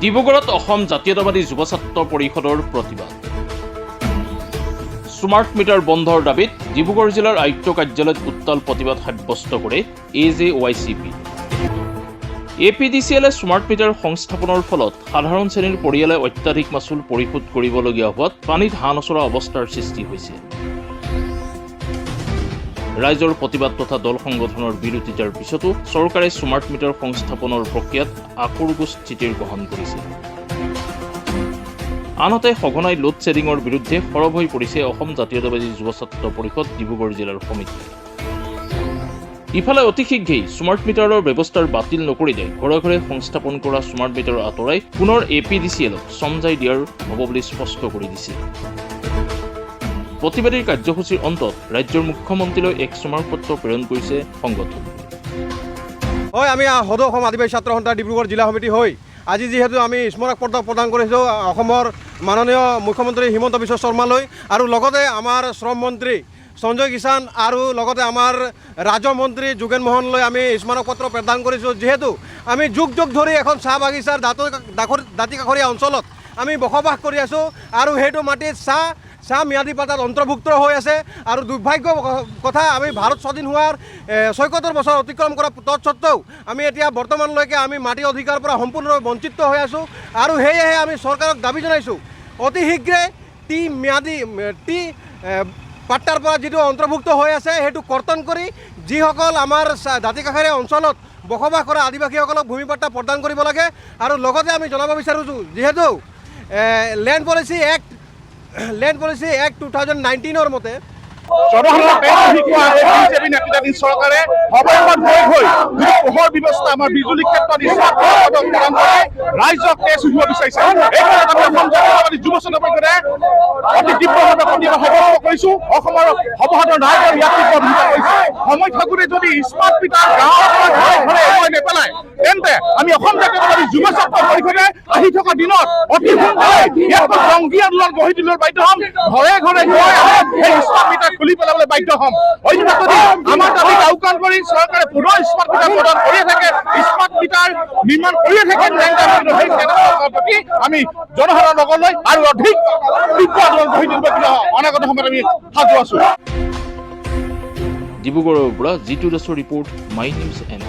ডিব্ৰুগড়ত অসম জাতীয়তাবাদী যুৱ ছাত্ৰ পৰিষদৰ প্ৰতিবাদ। স্মাৰ্ট মিটাৰ বন্ধৰ দাবীত ডিব্ৰুগড় জিলাৰ আয়ুক্ত কাৰ্যালয়ত উত্তাল প্ৰতিবাদ সাব্যস্ত কৰে AJYCP। APDCL স্মাৰ্ট মিটাৰ সংস্থাপনৰ ফলত সাধাৰণ শ্ৰেণীৰ পৰিয়ালে অত্যাধিক মাচুল পৰিশোধ কৰিবলগীয়া হোৱাত পানীত হাঁহ নচৰা অৱস্থাৰ সৃষ্টি হৈছে। ৰাইজৰ প্ৰতিবাদ তথা দল সংগঠনৰ বিৰোধিতাৰ পিছতো চৰকাৰে স্মাৰ্ট মিটাৰ সংস্থাপনৰ প্ৰক্ৰিয়াত আকোৰগোজ স্থিতি গ্ৰহণ কৰিছে। আনহাতে সঘনাই লোড শ্বেডিঙৰ বিৰুদ্ধে সৰব হৈ পৰিছে অসম জাতীয়তাবাদী যুৱ ছাত্ৰ পৰিষদ ডিব্ৰুগড় জিলাৰ সমিতি। ইফালে অতি শীঘ্ৰেই স্মাৰ্ট মিটাৰৰ ব্যৱস্থাৰ বাতিল নকৰিলে ঘৰে ঘৰে সংস্থাপন কৰা স্মাৰ্ট মিটাৰ আঁতৰাই পুনৰ APDCLক চমজাই দিয়াৰ হ'ব বুলি স্পষ্ট কৰি দিছে। প্ৰতিবাদীৰ কাৰ্যসূচীৰ অন্তত ৰাজ্যৰ মুখ্যমন্ত্ৰীলৈ এক স্মাৰকপত্ৰ প্ৰেৰণ কৰিছে সংগঠন। হয়, আমি সদৌ অসম আদিবাসী ছাত্ৰ সন্থা ডিব্ৰুগড় জিলা সমিতি হৈ আজি যিহেতু আমি স্মাৰকপত্ৰ প্ৰদান কৰিছোঁ অসমৰ মাননীয় মুখ্যমন্ত্ৰী হিমন্ত বিশ্ব শৰ্মালৈ আৰু লগতে আমাৰ শ্ৰম মন্ত্ৰী সঞ্জয় কিষাণ আৰু লগতে আমাৰ ৰাজ্য মন্ত্ৰী যোগেন মোহনলৈ আমি স্মাৰকপত্ৰ প্ৰদান কৰিছোঁ। যিহেতু আমি যুগ যুগ ধৰি এখন চাহ বাগিচাৰ দাঁতিকাষৰীয়া অঞ্চলত আমি বসবাস কৰি আছোঁ আৰু সেইটো মাটিত চাহ ম্যাদী পাতাত অন্তৰ্ভুক্ত হৈ আছে আৰু দুৰ্ভাগ্য কথা আমি ভাৰত স্বাধীন হোৱাৰ ৭৬ বছৰ অতিক্ৰম কৰা তৎসত্ত্বেও আমি এতিয়া বৰ্তমানলৈকে আমি মাটি অধিকাৰৰ পৰা সম্পূৰ্ণভাৱে বঞ্চিত হৈ আছোঁ আৰু সেয়েহে আমি চৰকাৰক দাবী জনাইছোঁ অতি শীঘ্ৰে টি পাট্টাৰ পৰা যিটো অন্তৰ্ভুক্ত হৈ আছে সেইটো কৰ্তন কৰি যিসকল আমাৰ দাঁতিকাষৰীয়া অঞ্চলত বসবাস কৰা আদিবাসীসকলক ভূমি পাট্টা প্ৰদান কৰিব লাগে। আৰু লগতে আমি জনাব বিচাৰিছোঁ যিহেতু লেণ্ড পলিচি এক্ট 2019 মতে চৰকাৰে পোহৰ ব্যৱস্থা আমাৰ বিজুলী ক্ষেত্ৰত ৰাইজক কেছ উঠিব বিচাৰিছে। যুৱ ছাত্ৰ পৰিষদে অতি তীব্ৰভাৱে প্ৰতিবাদ সাব্যস্ত কৰিছো। অসমৰ সৰ্বসাধাৰণ ৰাইজৰ ইয়াত ভূমিকা কৰিছে। সময় থাকোঁতে যদি স্মাৰ্ট মিটাৰ গাঁৱৰ পৰা ঘৰে ঘৰে এৰুৱাই নেপেলায় তেন্তে আমি অসম জাতীয়তাবাদী যুৱ ছাত্ৰ পৰিষদে আহি থকা দিনত অতি সোনকালে ইয়াত জংগী আন্দোলন গঢ়ি তুলিবলৈ বাধ্য হ'ম। ঘৰে ঘৰে গৈ সেই স্মাৰ্ট মিটাৰ খুলি পেলাবলৈ বাধ্য হ'ম। অন্যথা যদি আমাৰ দাবীক আওকাণ কৰি চৰকাৰে পুনৰ স্মাৰ্ট মিটাৰ প্ৰদান কৰিয়ে থাকে, স্মাৰ্ট মিটাৰ নিৰ্মাণ কৰিয়ে থাকে, প্ৰতি আমি জনসাধাৰণৰ লগলৈ আৰু অধিক তীব্ৰ আন্দোলন গঢ়ি তুলিব অনাগত সময়ত আমি সাজু আছোঁ। ডিব্ৰুগড়ৰ পৰা জিতু দাসৰ ৰিপৰ্ট, মাই নিউজ এণ্ড